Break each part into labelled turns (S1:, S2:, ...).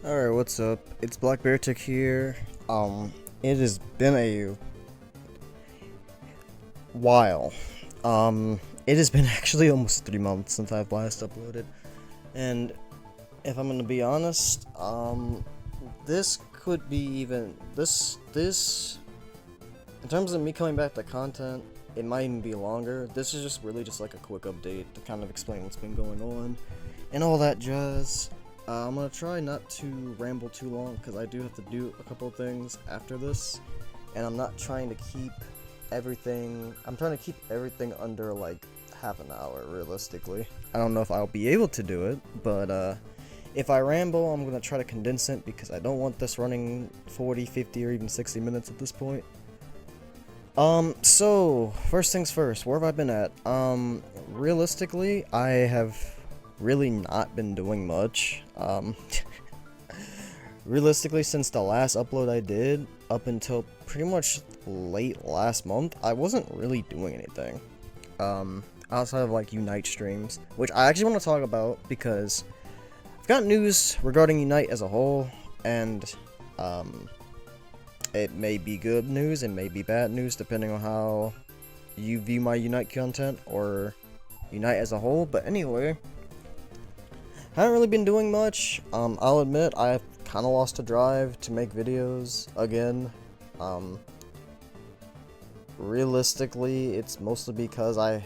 S1: Alright, what's up? It's Black Bear Tick here. It has been a while. It has been actually almost 3 months since I've last uploaded. And if I'm gonna be honest, this could be even this in terms of me coming back to content, it might even be longer. This is just really just like a quick update to kind of explain what's been going on and all that jazz. I'm gonna try not to ramble too long because I do have to do a couple of things after this, and I'm not trying to keep everything. I'm trying to keep everything under like half an hour realistically. I don't know if I'll be able to do it, but if I ramble, I'm gonna try to condense it because I don't want this running 40, 50, or even 60 minutes at this point. So first things first, where have I been at? Realistically, I have really not been doing much. Realistically, since the last upload I did, up until pretty much late last month, I wasn't really doing anything. Outside of like Unite streams, which I actually want to talk about because I've got news regarding Unite as a whole, and, it may be good news, it may be bad news, depending on how you view my Unite content, or Unite as a whole, but anyway. Haven't really been doing much. I'll admit I've kind of lost a drive to make videos again. Realistically, it's mostly because I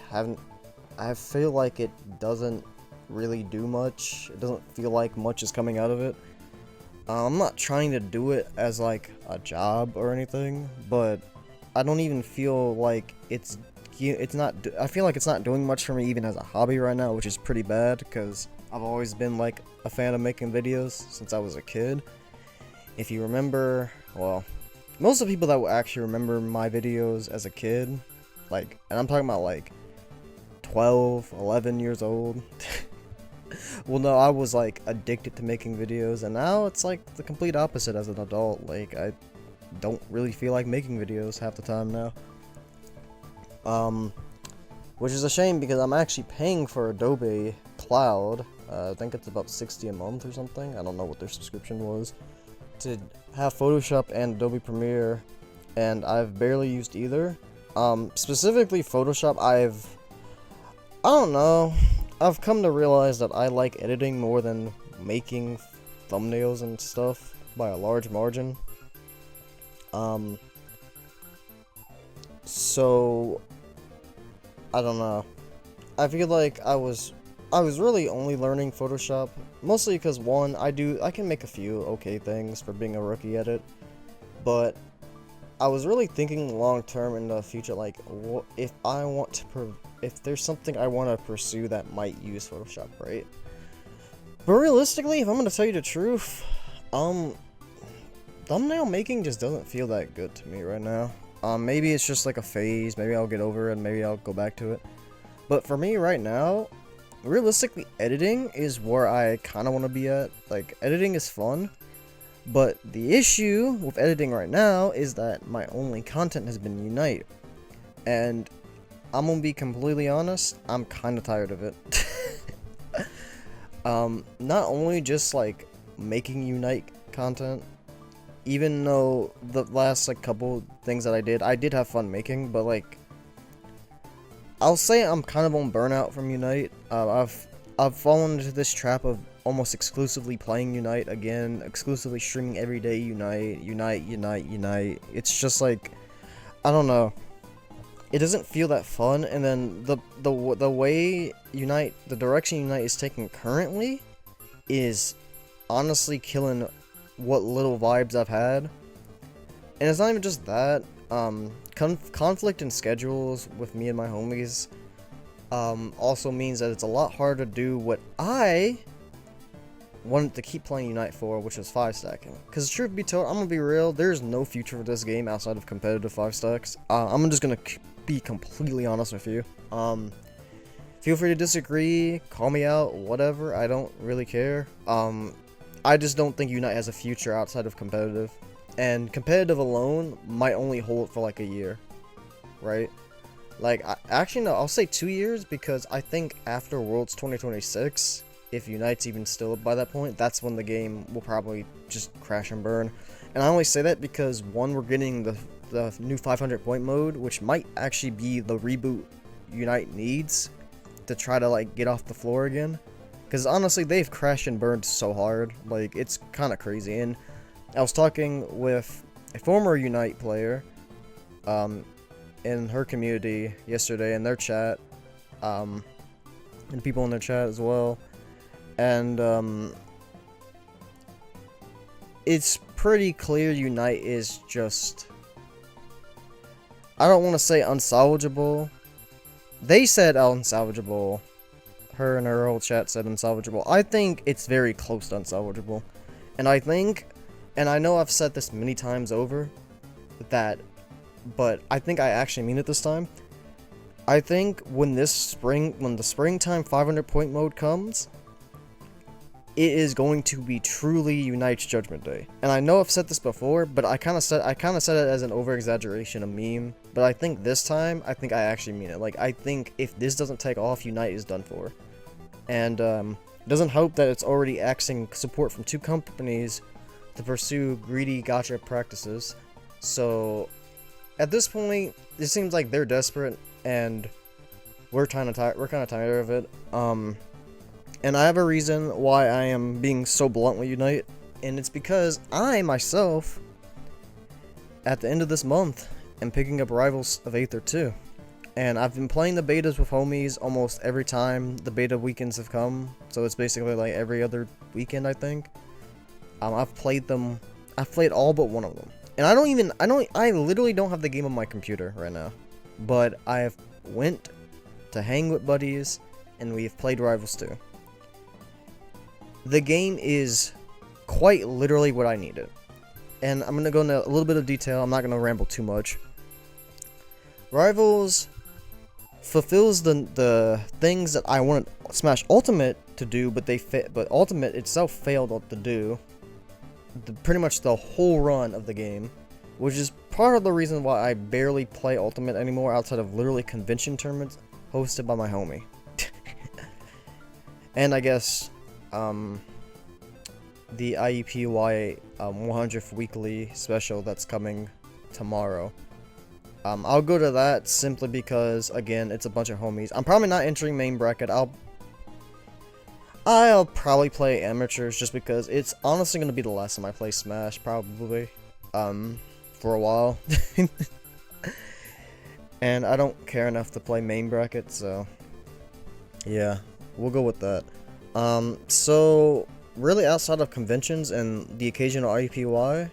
S1: feel like it doesn't really do much. It doesn't feel like much is coming out of it. I'm not trying to do it as like a job or anything, but I don't even feel like it's not. I feel like it's not doing much for me even as a hobby right now, which is pretty bad because I've always been like a fan of making videos since I was a kid. If you remember, well, most of the people that will actually remember my videos as a kid, like, and I'm talking about like 12, 11 years old. Well, no, I was like addicted to making videos, and now it's like the complete opposite as an adult. Like, I don't really feel like making videos half the time now. Which is a shame because I'm actually paying for Adobe Cloud. I think it's about $60 a month or something. I don't know what their subscription was, to have Photoshop and Adobe Premiere, and I've barely used either. Specifically Photoshop, I don't know. I've come to realize that I like editing more than making thumbnails and stuff by a large margin. So I don't know. I feel like I was really only learning Photoshop mostly because one, I can make a few okay things for being a rookie at it, but I was really thinking long term in the future, like, what if I want to if there's something I want to pursue that might use Photoshop, right? But realistically, if I'm gonna tell you the truth, thumbnail making just doesn't feel that good to me right now. Maybe it's just like a phase, maybe I'll get over it and maybe I'll go back to it. But for me right now, realistically, editing is where I kind of want to be at. Like, editing is fun, but the issue with editing right now is that my only content has been Unite. And I'm gonna be completely honest, I'm kind of tired of it. Not only just like making Unite content, even though the last like couple things that I did have fun making, but like, I'll say I'm kind of on burnout from Unite. I've fallen into this trap of almost exclusively playing Unite again, exclusively streaming every day Unite. It's just like, I don't know. It doesn't feel that fun, and then the way Unite, the direction Unite is taking currently, is honestly killing what little vibes I've had. And it's not even just that. Conflict in schedules with me and my homies also means that it's a lot harder to do what I wanted to keep playing Unite for, which was 5-stacking. Because truth be told, I'm gonna be real, there's no future for this game outside of competitive 5-stacks. I'm just gonna be completely honest with you. Feel free to disagree, call me out, whatever, I don't really care. I just don't think Unite has a future outside of competitive. And competitive alone might only hold for like a year, right? Like, actually no, I'll say 2 years, because I think after Worlds 2026, if Unite's even still up by that point, that's when the game will probably just crash and burn. And I only say that because, one, we're getting the new 500 point mode, which might actually be the reboot Unite needs to try to like get off the floor again. Because honestly, they've crashed and burned so hard, like it's kind of crazy. And I was talking with a former Unite player, in her community yesterday in their chat, and people in their chat as well, and it's pretty clear Unite is just, I don't want to say unsalvageable. They said unsalvageable. Her and her whole chat said unsalvageable. I think it's very close to unsalvageable. And I think, and I know I've said this many times over, but I think I actually mean it this time. I think when the springtime 500 point mode comes, it is going to be truly Unite's Judgment Day. And I know I've said this before, but I kind of said it as an over-exaggeration, a meme. But I think this time, I think I actually mean it. Like, I think if this doesn't take off, Unite is done for. And it doesn't help that it's already axing support from 2 companies to pursue greedy gacha practices. So at this point, it seems like they're desperate, and we're kind of tired of it. And I have a reason why I am being so blunt with Unite, and it's because I myself, at the end of this month, am picking up Rivals of Aether 2. And I've been playing the betas with homies almost every time the beta weekends have come, so it's basically like every other weekend, I think. I've played all but one of them. And I literally don't have the game on my computer right now. But I have went to hang with buddies, and we've played Rivals 2. The game is quite literally what I needed. And I'm going to go into a little bit of detail. I'm not going to ramble too much. Rivals fulfills the things that I wanted Smash Ultimate to do, but Ultimate itself failed to do. Pretty much the whole run of the game, which is part of the reason why I barely play Ultimate anymore outside of literally convention tournaments hosted by my homie. And I guess the IEPY 100th weekly special that's coming tomorrow. I'll go to that simply because, again, it's a bunch of homies. I'm probably not entering main bracket. I'll probably play amateurs just because it's honestly going to be the last time I play Smash, probably, for a while. And I don't care enough to play main bracket, so yeah, we'll go with that. So really outside of conventions and the occasional IUPUI,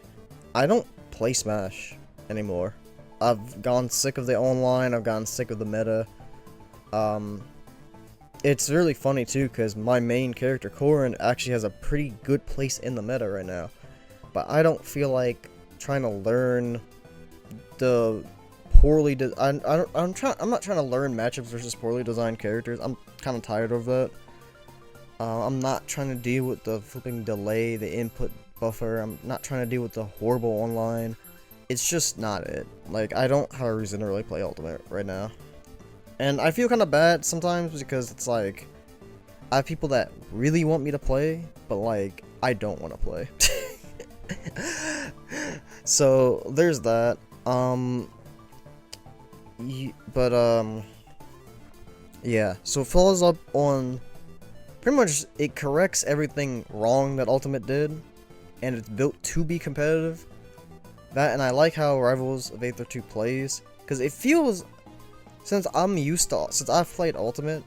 S1: I don't play Smash anymore. I've gone sick of the online, I've gotten sick of the meta. It's really funny too, because my main character, Corrin, actually has a pretty good place in the meta right now. But I don't feel like trying to learn the poorly I'm not trying to learn matchups versus poorly designed characters. I'm kind of tired of that. I'm not trying to deal with the flipping delay, the input buffer. I'm not trying to deal with the horrible online. It's just not it. Like, I don't have a reason to really play Ultimate right now. And I feel kind of bad sometimes because it's like, I have people that really want me to play, but like, I don't want to play. So, there's that. Yeah, so it follows up on, pretty much, it corrects everything wrong that Ultimate did, and it's built to be competitive. That, and I like how Rivals of Aether 2 plays, because it feels, since I've played Ultimate,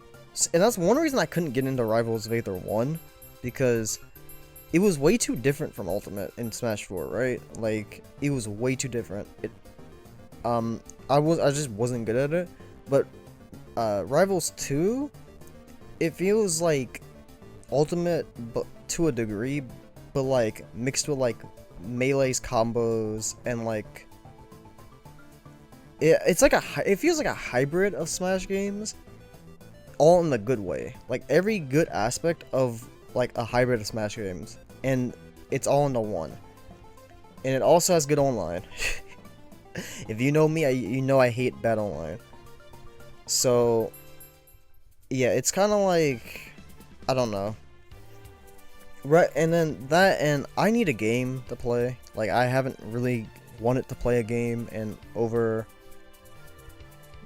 S1: and that's one reason I couldn't get into Rivals of Aether 1, because it was way too different from Ultimate in Smash 4, right? Like, it was way too different. I just wasn't good at it, but Rivals 2, it feels like Ultimate, but to a degree, but like mixed with like Melee's combos and like it feels like a hybrid of Smash games, all in the good way. Like every good aspect of like a hybrid of Smash games, and it's all into one. And it also has good online. If you know me, you know I hate bad online. So yeah, it's kind of like, I don't know. Right, and then that, and I need a game to play. Like, I haven't really wanted to play a game in over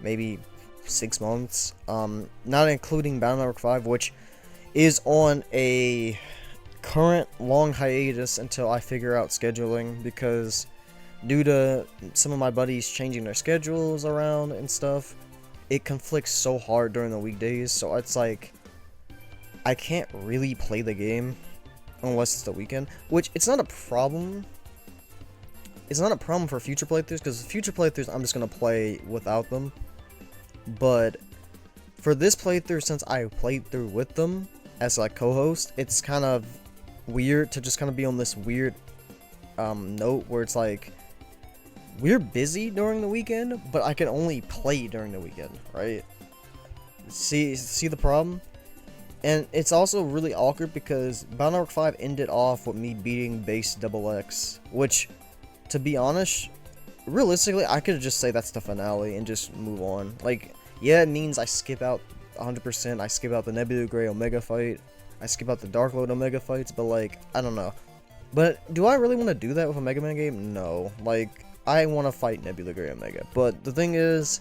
S1: maybe 6 months. Not including Battle Network 5, which is on a current long hiatus until I figure out scheduling, because due to some of my buddies changing their schedules around and stuff, it conflicts so hard during the weekdays, so it's like I can't really play the game unless it's the weekend, which it's not a problem. It's not a problem for future playthroughs, because future playthroughs I'm just gonna play without them. But for this playthrough, since I played through with them as like co-host, it's kind of weird to just kind of be on this weird note where it's like we're busy during the weekend, but I can only play during the weekend, right? See the problem? And it's also really awkward because Battle Network 5 ended off with me beating base double X, which, to be honest, realistically, I could just say that's the finale and just move on. Like, yeah, it means I skip out 100%, I skip out the Nebula Gray Omega fight, I skip out the Dark Lord Omega fights, but like, I don't know. But do I really want to do that with a Mega Man game? No. Like, I want to fight Nebula Gray Omega. But the thing is,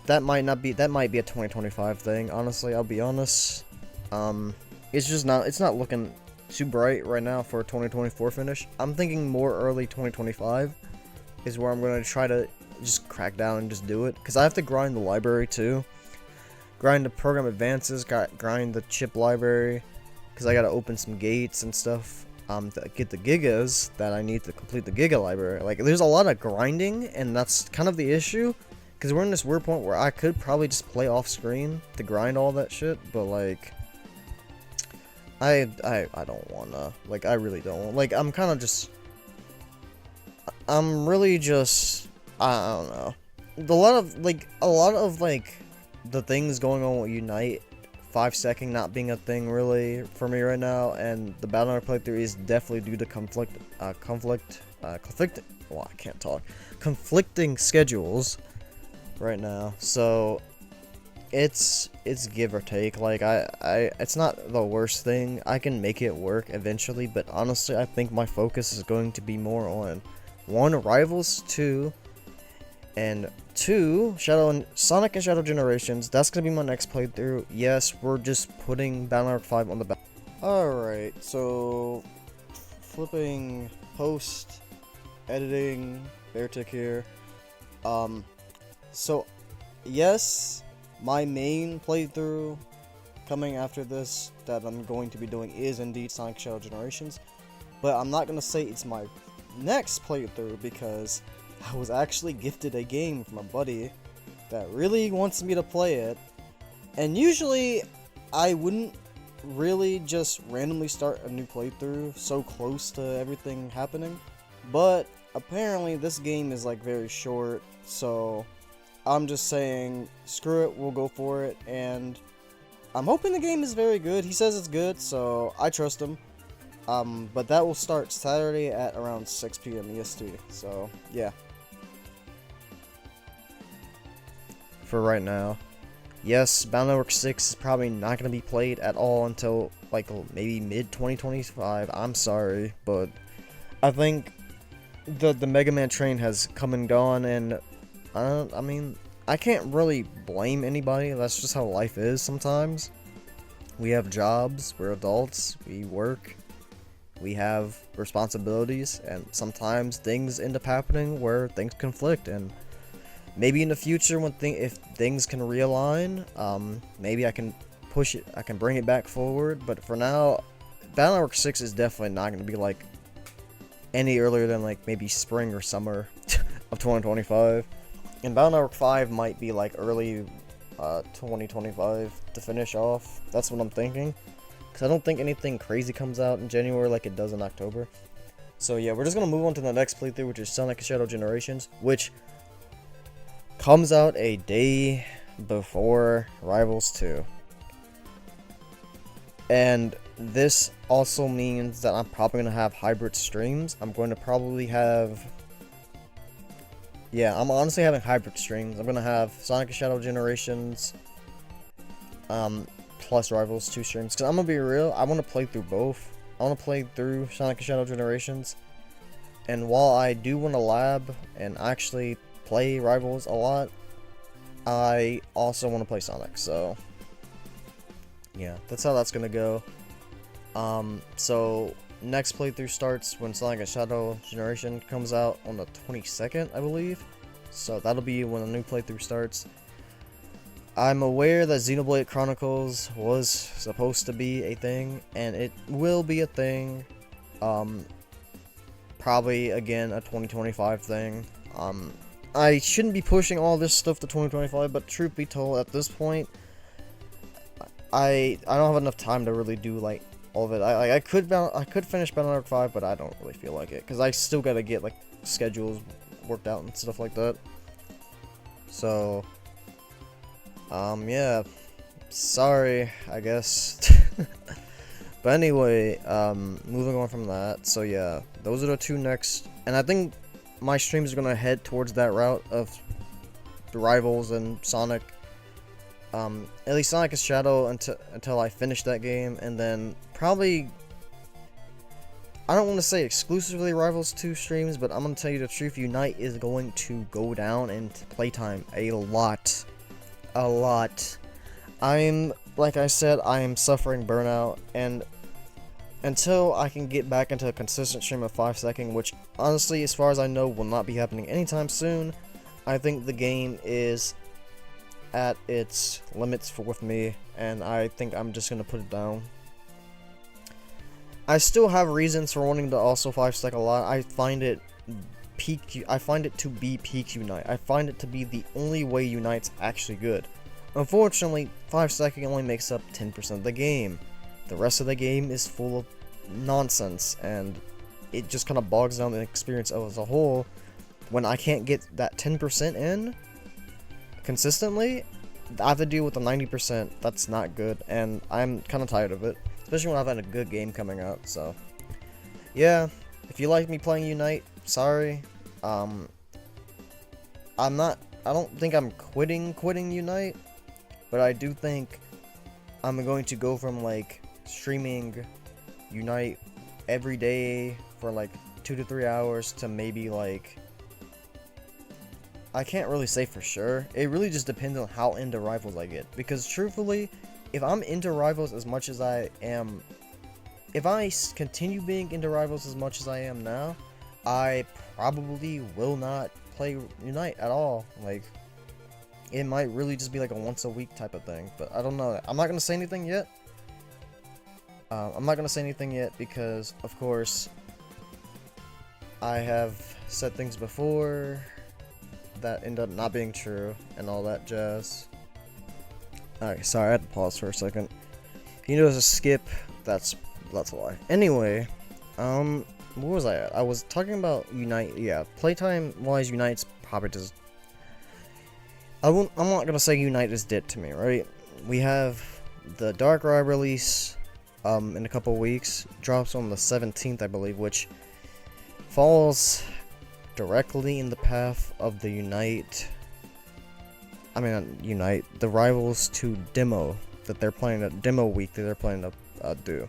S1: that might be a 2025 thing, honestly, I'll be honest. It's not looking too bright right now for a 2024 finish. I'm thinking more early 2025 is where I'm going to try to just crack down and just do it. Because I have to grind the library too. Grind the program advances, grind the chip library. Because I got to open some gates and stuff. To get the gigas that I need to complete the giga library. Like, there's a lot of grinding, and that's kind of the issue. Because we're in this weird point where I could probably just play off screen to grind all that shit. But like, I don't wanna. Like, I really don't want. Like, I'm kind of just. I'm really just. I don't know. A lot of the things going on with Unite, 5-second not being a thing really for me right now, and the Battle Network playthrough is definitely due to well, I can't talk. Conflicting schedules right now. So it's give or take. Like, it's not the worst thing. I can make it work eventually, but honestly, I think my focus is going to be more on 1, Rivals, 2, and 2, Sonic and Shadow Generations. That's gonna be my next playthrough. Yes, we're just putting Battle Network 5 on the back. Alright, so flipping post editing, Beartick here. So yes, my main playthrough coming after this that I'm going to be doing is indeed Sonic Shadow Generations, but I'm not gonna say it's my next playthrough because I was actually gifted a game from a buddy that really wants me to play it, and usually I wouldn't really just randomly start a new playthrough so close to everything happening, but apparently this game is like very short, so I'm just saying screw it, we'll go for it, and I'm hoping the game is very good. He says it's good, so I trust him. But that will start Saturday at around 6 p.m. EST, so yeah. For right now, yes, Battle Network 6 is probably not going to be played at all until like maybe mid-2025. I'm sorry, but I think the Mega Man train has come and gone, and I mean, I can't really blame anybody. That's just how life is sometimes. We have jobs, we're adults, we work, we have responsibilities, and sometimes things end up happening where things conflict, and maybe in the future when if things can realign, maybe I can push it, I can bring it back forward, but for now, Battle Network 6 is definitely not going to be like any earlier than like maybe spring or summer of 2025. And Battle Network 5 might be like early 2025 to finish off. That's what I'm thinking. Because I don't think anything crazy comes out in January like it does in October. So yeah, we're just going to move on to the next playthrough, which is Sonic Shadow Generations, which comes out a day before Rivals 2. And this also means that I'm probably going to have hybrid streams. I'm going to probably have... Yeah, I'm honestly having hybrid streams. I'm going to have Sonic Shadow Generations plus Rivals 2 streams. Because I'm going to be real, I want to play through both. I want to play through Sonic and Shadow Generations. And while I do want to lab and actually play Rivals a lot, I also want to play Sonic. So yeah, that's how that's gonna go. So next playthrough starts when Sonic and Shadow Generation comes out on the 22nd, I believe. So that'll be when the new playthrough starts. I'm aware that Xenoblade Chronicles was supposed to be a thing, and it will be a thing. Probably again a 2025 thing. I shouldn't be pushing all this stuff to 2025, but truth be told, at this point, I don't have enough time to really do like all of it. I could finish Battle 5, but I don't really feel like it because I still gotta get like schedules worked out and stuff like that. So yeah, sorry, I guess. But anyway, moving on from that. So yeah, those are the two next, and I think my streams are gonna head towards that route of the Rivals and Sonic. At least Sonic and Shadow until I finish that game, and then probably, I don't want to say exclusively Rivals 2 streams, but I'm gonna tell you the truth, Unite is going to go down in playtime a lot. Like I said, I am suffering burnout, and until I can get back into a consistent stream of 5 seconds, which honestly, as far as I know, will not be happening anytime soon, I think the game is at its limits with me, and I think I'm just gonna put it down. I still have reasons for wanting to also 5-stack a lot. I find it to be peak Unite. I find it to be the only way Unite's actually good. Unfortunately, 5-stacking only makes up 10% of the game. The rest of the game is full of nonsense, and it just kind of bogs down the experience as a whole. When I can't get that 10% in consistently, I have to deal with the 90%. That's not good, and I'm kind of tired of it, especially when I've had a good game coming out. So yeah, if you like me playing Unite, sorry. I don't think I'm quitting Unite, but I do think I'm going to go from like streaming Unite every day for like 2 to 3 hours to maybe like, I can't really say for sure. It really just depends on how into Rivals I get. Because truthfully, if I'm into Rivals as much as I am, if I continue being into Rivals as much as I am now, I probably will not play Unite at all. Like, it might really just be like a once a week type of thing. But I don't know. I'm not going to say anything yet. Because, of course, I have said things before that end up not being true and all that jazz. Alright, sorry, I had to pause for a second. If you notice a skip, that's why. Anyway, what was I at? I was talking about Unite. Yeah, playtime wise, Unite's probably just, I'm not gonna say Unite is dead to me, right? We have the Darkrai release in a couple weeks, drops on the 17th, I believe, which falls directly in the path of the the Rivals 2 demo that they're planning, a demo week that they're planning to do.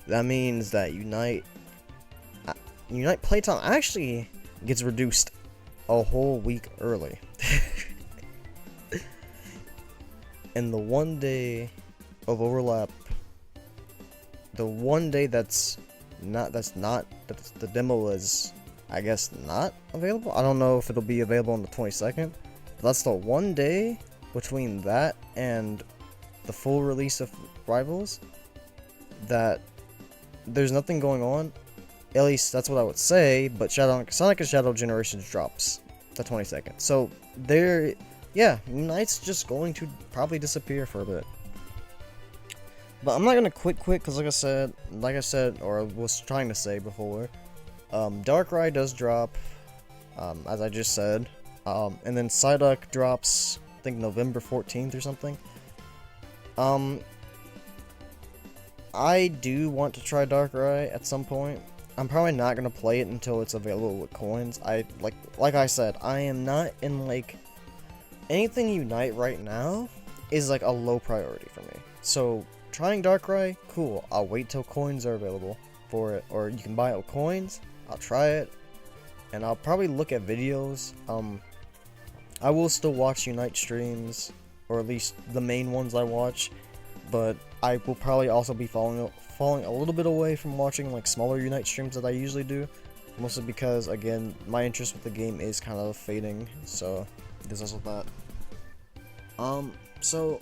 S1: That means that Unite playtime actually gets reduced a whole week early. And the one day of overlap, the one day the demo is, I guess, not available. I don't know if it'll be available on the 22nd, but that's the one day between that and the full release of Rivals that there's nothing going on. At least that's what I would say, but Sonic and Shadow Generations drops the 22nd. So yeah, Unite's just going to probably disappear for a bit. But I'm not gonna quit because like I said, or was trying to say before, Darkrai does drop, as I just said, and then Psyduck drops, I think November 14th or something. I do want to try Darkrai at some point. I'm probably not gonna play it until it's available with coins. Like I said, I am not in like anything Unite right now is like a low priority for me. So trying Darkrai, cool. I'll wait till coins are available for it, or you can buy it with coins. I'll try it, and I'll probably look at videos. I will still watch Unite streams, or at least the main ones I watch, but I will probably also be falling a little bit away from watching like smaller Unite streams that I usually do, mostly because again my interest with the game is kind of fading. So there's also that. So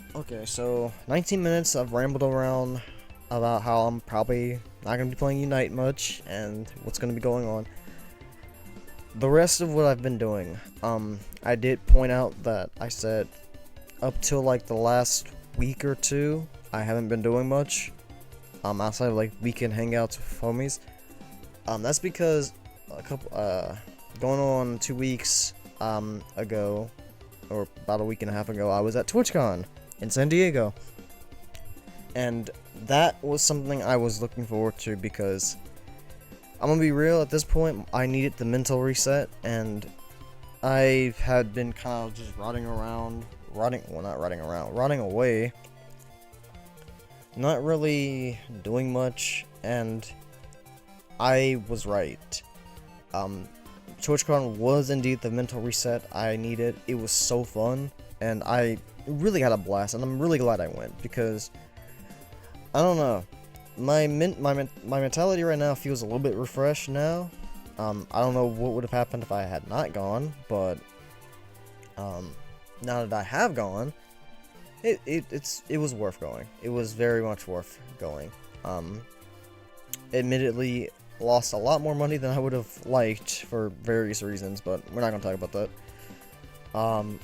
S1: 19 minutes I've rambled around about how I'm probably not going to be playing Unite much and what's going to be going on. The rest of what I've been doing, I did point out that I said up till like the last week or two, I haven't been doing much, outside of like weekend hangouts with homies. That's because going on 2 weeks, ago, or about a week and a half ago, I was at TwitchCon in San Diego. And that was something I was looking forward to because, I'm gonna be real, at this point, I needed the mental reset, and I had been kind of just rotting away, not really doing much, and I was right. TwitchCon was indeed the mental reset I needed. It was so fun, and I really had a blast, and I'm really glad I went, because, I don't know, my mentality right now feels a little bit refreshed now. I don't know what would have happened if I had not gone, but now that I have gone, it was worth going. It was very much worth going. Admittedly, lost a lot more money than I would have liked for various reasons, but we're not gonna talk about that.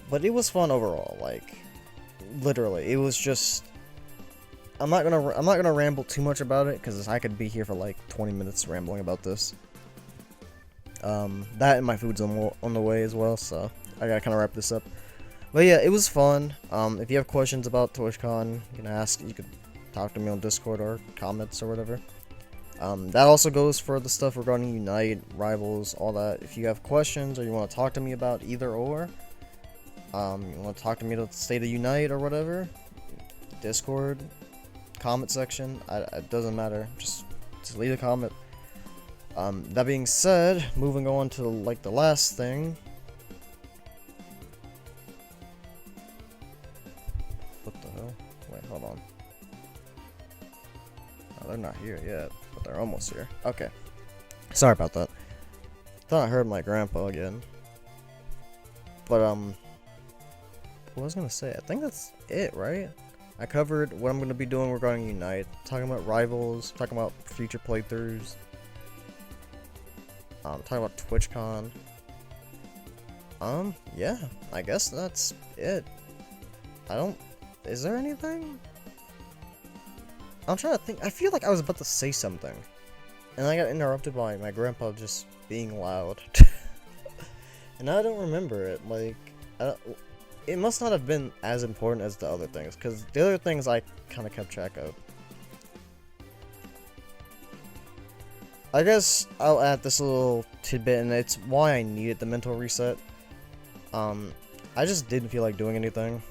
S1: But it was fun overall. Like, literally, it was just. I'm not gonna ramble too much about it because I could be here for like 20 minutes rambling about this. That and my food's on the way as well, so I gotta kind of wrap this up. But yeah, it was fun. If you have questions about TwitchCon, you can ask. You could talk to me on Discord or comments or whatever. That also goes for the stuff regarding Unite, Rivals, all that. If you have questions or you want to talk to me about either or, you want to talk to me about the state of Unite or whatever, Discord, comment section, it doesn't matter. Just leave a comment. That being said, moving on to like the last thing. What the hell? Wait, hold on. Oh, they're not here yet, but they're almost here. Okay. Sorry about that. Thought I heard my grandpa again. But, what was I gonna say? I think that's it, right? I covered what I'm gonna be doing regarding Unite, talking about Rivals, talking about future playthroughs, talking about TwitchCon. Yeah, I guess that's it. Is there anything? I'm trying to think. I feel like I was about to say something, and I got interrupted by my grandpa just being loud. And I don't remember it. Like, it must not have been as important as the other things, because the other things I kind of kept track of. I guess I'll add this little tidbit, and it's why I needed the mental reset. I just didn't feel like doing anything.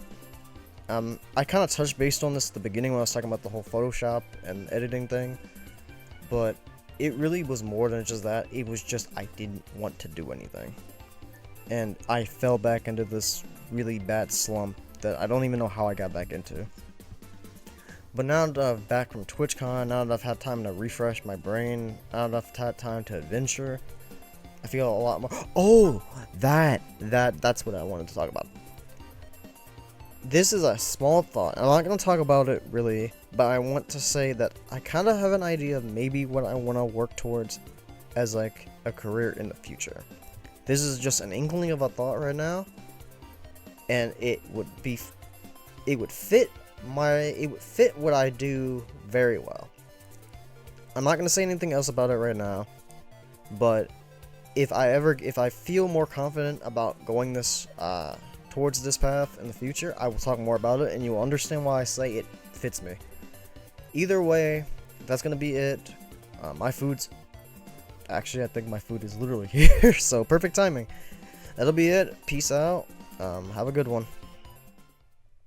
S1: I kind of touched based on this at the beginning when I was talking about the whole Photoshop and editing thing, but it really was more than just that. It was just I didn't want to do anything, and I fell back into this really bad slump that I don't even know how I got back into. But now that I'm back from TwitchCon, now that I've had time to refresh my brain, now that I've had time to adventure, I feel a lot more. Oh, that's what I wanted to talk about. This is a small thought. I'm not going to talk about it really, but I want to say that I kind of have an idea of maybe what I want to work towards as like a career in the future. This is just an inkling of a thought right now, and it would fit what I do very well. I'm not going to say anything else about it right now, but if I feel more confident about going this towards this path in the future, I will talk more about it, and you will understand why I say it fits me. Either way, that's gonna be it. My food's actually, I think my food is literally here, so perfect timing. That'll be it. Peace out. Have a good one.